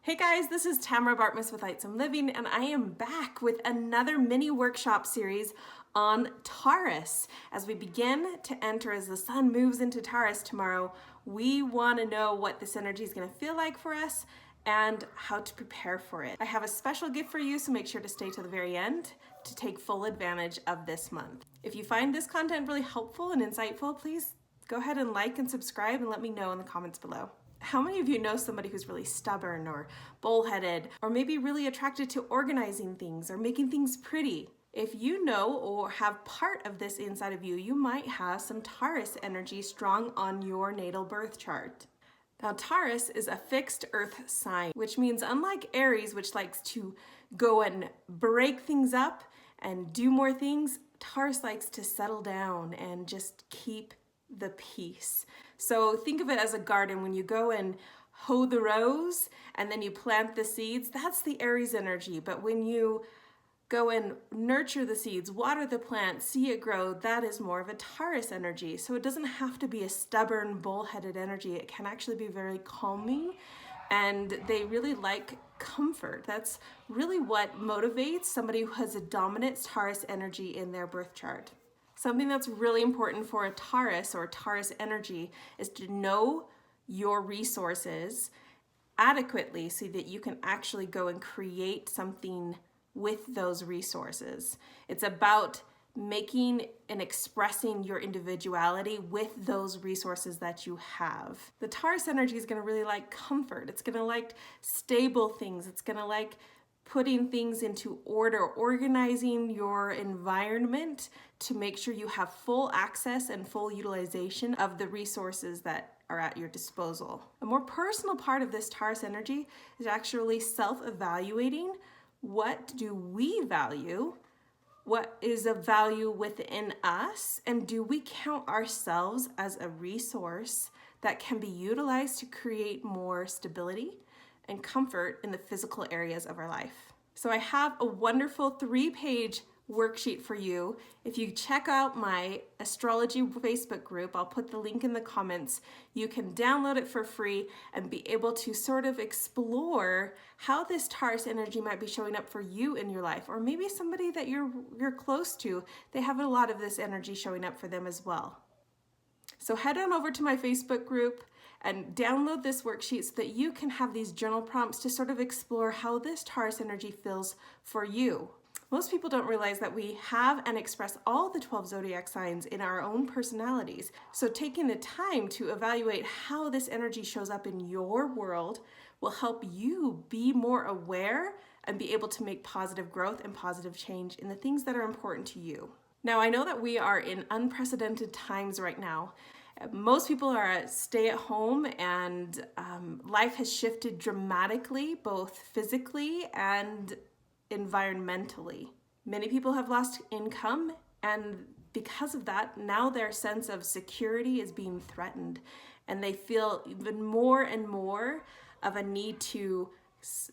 Hey guys, this is Tamara Bartmus with Lightsome Living, and I am back with another mini workshop series on Taurus. As we begin to enter, as the sun moves into Taurus tomorrow, we want to know what this energy is going to feel like for us and how to prepare for it. I have a special gift for you, so make sure to stay to the very end to take full advantage of this month. If you find this content really helpful and insightful, please go ahead and like and subscribe and let me know in the comments below. How many of you know somebody who's really stubborn or bullheaded or maybe really attracted to organizing things or making things pretty? If you know or have part of this inside of you, you might have some Taurus energy strong on your natal birth chart. Now, Taurus is a fixed earth sign, which means unlike Aries, which likes to go and break things up and do more things, Taurus likes to settle down and just keep the peace. So think of it as a garden. When you go and hoe the rows and then you plant the seeds, that's the Aries energy. But when you go and nurture the seeds, water the plant, see it grow, that is more of a Taurus energy. So it doesn't have to be a stubborn, bullheaded energy. It can actually be very calming, and they really like comfort. That's really what motivates somebody who has a dominant Taurus energy in their birth chart. Something that's really important for a Taurus or Taurus energy is to know your resources adequately so that you can actually go and create something with those resources. It's about making and expressing your individuality with those resources that you have. The Taurus energy is going to really like comfort. It's going to like stable things. It's going to like putting things into order, organizing your environment to make sure you have full access and full utilization of the resources that are at your disposal. A more personal part of this Taurus energy is actually self-evaluating. What do we value? What is of value within us? And do we count ourselves as a resource that can be utilized to create more stability and comfort in the physical areas of our life? So I have a wonderful 3-page worksheet for you. If you check out my astrology Facebook group, I'll put the link in the comments. You can download it for free and be able to sort of explore how this Taurus energy might be showing up for you in your life, or maybe somebody that you're close to, they have a lot of this energy showing up for them as well. So head on over to my Facebook group and download this worksheet so that you can have these journal prompts to sort of explore how this Taurus energy feels for you. Most people don't realize that we have and express all the 12 zodiac signs in our own personalities. So taking the time to evaluate how this energy shows up in your world will help you be more aware and be able to make positive growth and positive change in the things that are important to you. Now, I know that we are in unprecedented times right now. Most people are at stay at home, and life has shifted dramatically, both physically and environmentally. Many people have lost income, and because of that, now their sense of security is being threatened, and they feel even more and more of a need to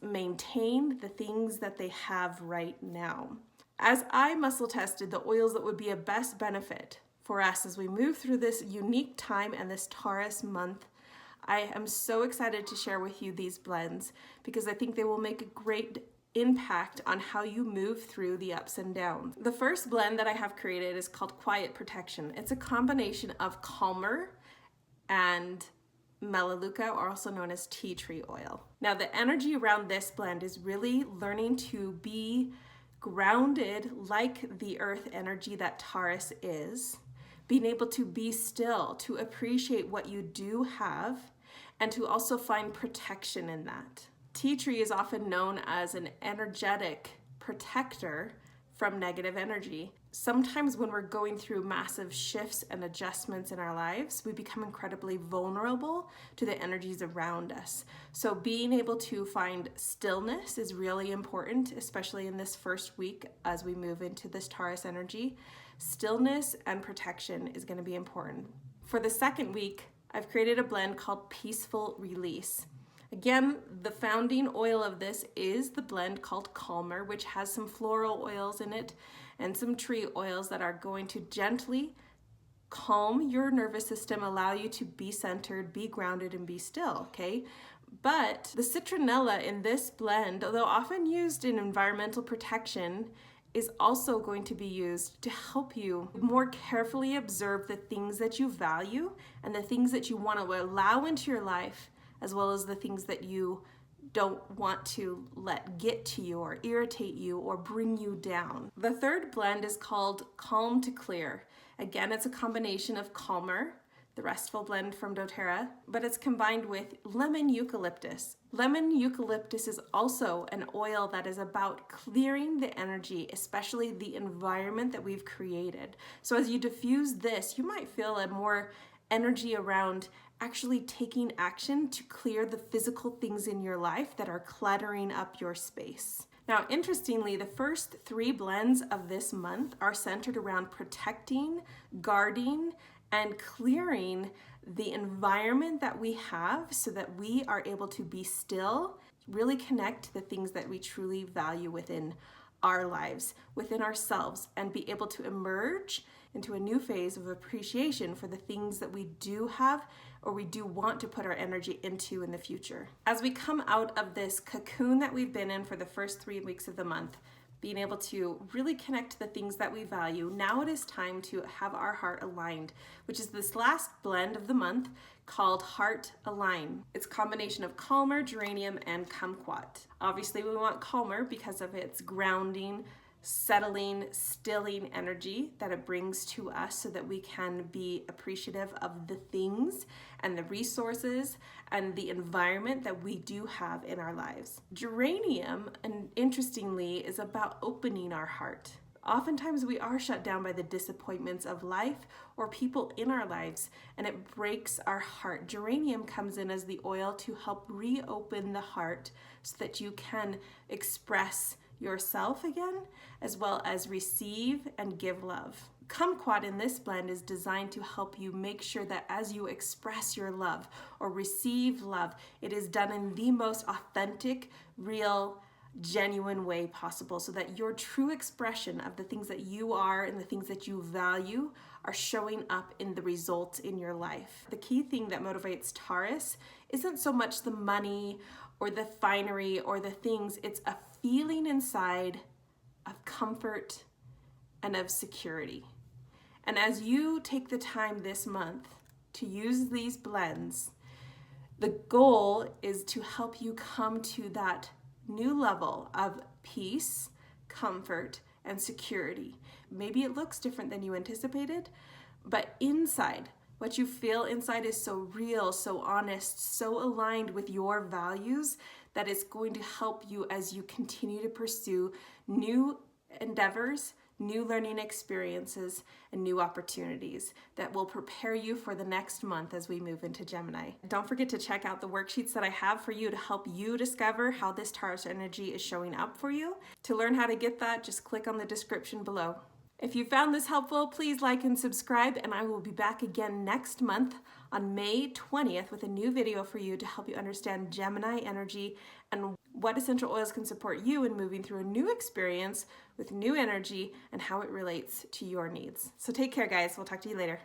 maintain the things that they have right now. As I muscle tested the oils that would be a best benefit for us as we move through this unique time and this Taurus month, I am so excited to share with you these blends because I think they will make a great impact on how you move through the ups and downs. The first blend that I have created is called Quiet Protection. It's a combination of Calmer and Melaleuca, or also known as tea tree oil. Now, the energy around this blend is really learning to be grounded like the earth energy that Taurus is, being able to be still, to appreciate what you do have, and to also find protection in that. Tea tree is often known as an energetic protector from negative energy. Sometimes when we're going through massive shifts and adjustments in our lives, we become incredibly vulnerable to the energies around us. So being able to find stillness is really important, especially in this first week as we move into this Taurus energy. Stillness and protection is going to be important. For the second week, I've created a blend called Peaceful Release. Again, the founding oil of this is the blend called Calmer, which has some floral oils in it and some tree oils that are going to gently calm your nervous system, allow you to be centered, be grounded, and be still, okay? But the citronella in this blend, although often used in environmental protection, is also going to be used to help you more carefully observe the things that you value and the things that you want to allow into your life, as well as the things that you don't want to let get to you or irritate you or bring you down. The third blend is called Calm to Clear. Again, it's a combination of Calmer, the restful blend from doTERRA, but it's combined with lemon eucalyptus. Lemon eucalyptus is also an oil that is about clearing the energy, especially the environment that we've created. So as you diffuse this, you might feel a more energy around actually taking action to clear the physical things in your life that are cluttering up your space. Now, interestingly, the first 3 blends of this month are centered around protecting, guarding, and clearing the environment that we have so that we are able to be still, really connect to the things that we truly value within our lives, within ourselves, and be able to emerge into a new phase of appreciation for the things that we do have or we do want to put our energy into in the future. As we come out of this cocoon that we've been in for the first 3 weeks of the month, being able to really connect to the things that we value, now it is time to have our heart aligned, which is this last blend of the month called Heart Align. It's a combination of Calmer, Geranium, and Kumquat. Obviously, we want Calmer because of its grounding, settling, stilling energy that it brings to us so that we can be appreciative of the things and the resources and the environment that we do have in our lives. Geranium, and interestingly, is about opening our heart. Oftentimes we are shut down by the disappointments of life or people in our lives, and it breaks our heart. Geranium comes in as the oil to help reopen the heart so that you can express yourself again, as well as receive and give love. Kumquat in this blend is designed to help you make sure that as you express your love or receive love, it is done in the most authentic, real, genuine way possible so that your true expression of the things that you are and the things that you value are showing up in the results in your life. The key thing that motivates Taurus isn't so much the money or the finery or the things, it's a feeling inside of comfort and of security. And as you take the time this month to use these blends, the goal is to help you come to that new level of peace, comfort, and security. Maybe it looks different than you anticipated, but inside, what you feel inside is so real, so honest, so aligned with your values that it's going to help you as you continue to pursue new endeavors, new learning experiences, and new opportunities that will prepare you for the next month as we move into Gemini. Don't forget to check out the worksheets that I have for you to help you discover how this Taurus energy is showing up for you. To learn how to get that, just click on the description below. If you found this helpful, please like and subscribe, and I will be back again next month on May 20th with a new video for you to help you understand Gemini energy and what essential oils can support you in moving through a new experience with new energy and how it relates to your needs. So take care, guys. We'll talk to you later.